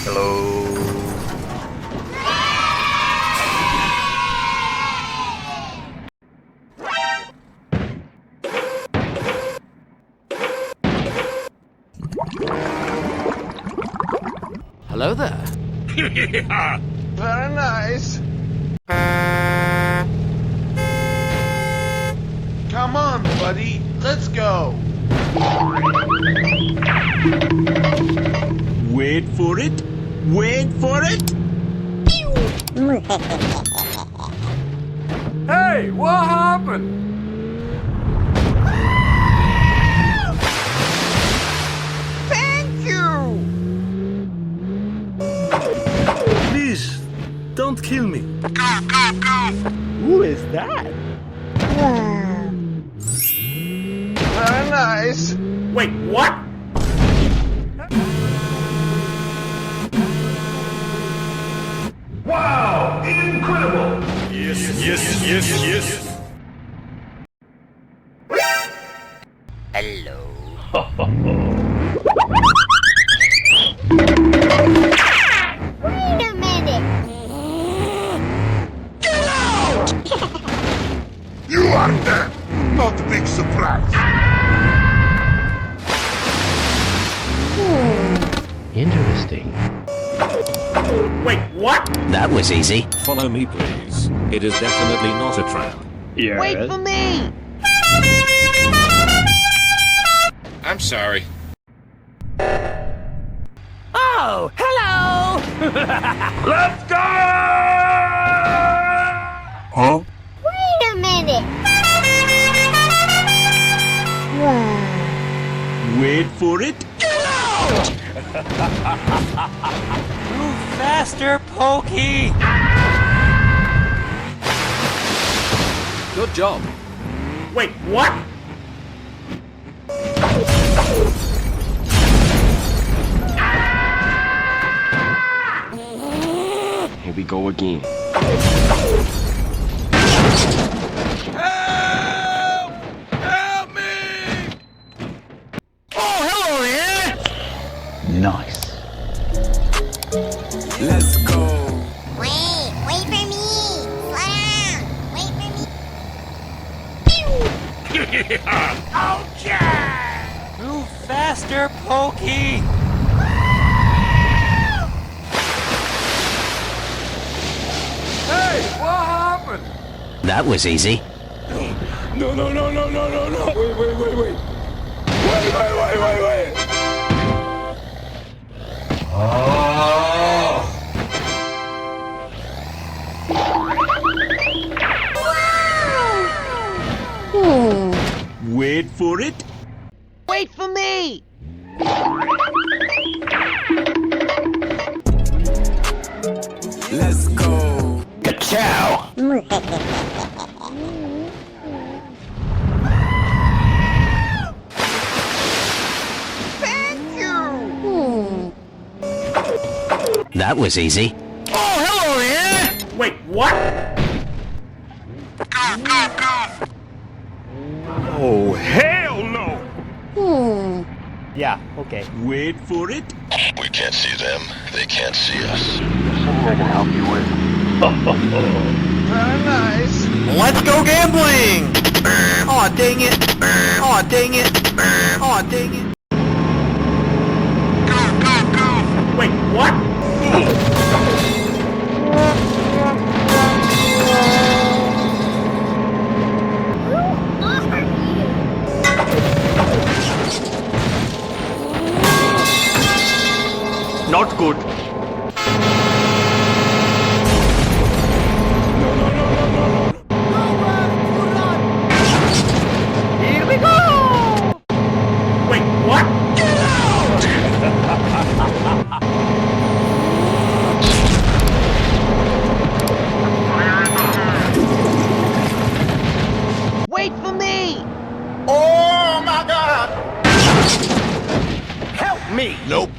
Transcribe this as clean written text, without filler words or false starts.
Hello. Hello there. Very nice. Come on, buddy. Let's go. Wait for it. Wait for it. Hey, what happened? Thank you. Please, don't kill me. Who is that? Very nice. Wait, what? Wow! Incredible! Yes. Hello. Wait a minute. You are dead! Not a big surprise! Interesting. Wait, what? That was easy. Follow me, please. It is definitely not a trap. Yes. Wait for me. I'm sorry. Oh, hello! Let's go! Huh? Wait a minute. Wait for it. Move faster, Pokey! Good job. Wait, what? Here we go again. Help! Help me! Oh, hello there! Nice. Let's go. Wait for me. Slow down. Wait for me. Ouch! Move faster, Pokey! Hey, what happened? That was easy. No. Wait. Wait. Oh! Wait for it. Wait for me. Let's go. Ciao. Thank you. That was easy. Oh, hello there! Wait, what? Oh, hell no! Yeah, okay. Wait for it. We can't see them. They can't see us. Very nice. Let's go gambling! Aw, dang it! Aw, dang it! Aw, dang it! Wait, what? Not good. Here we go! Wait, what? Wait for me. Oh my god! Help me! Nope.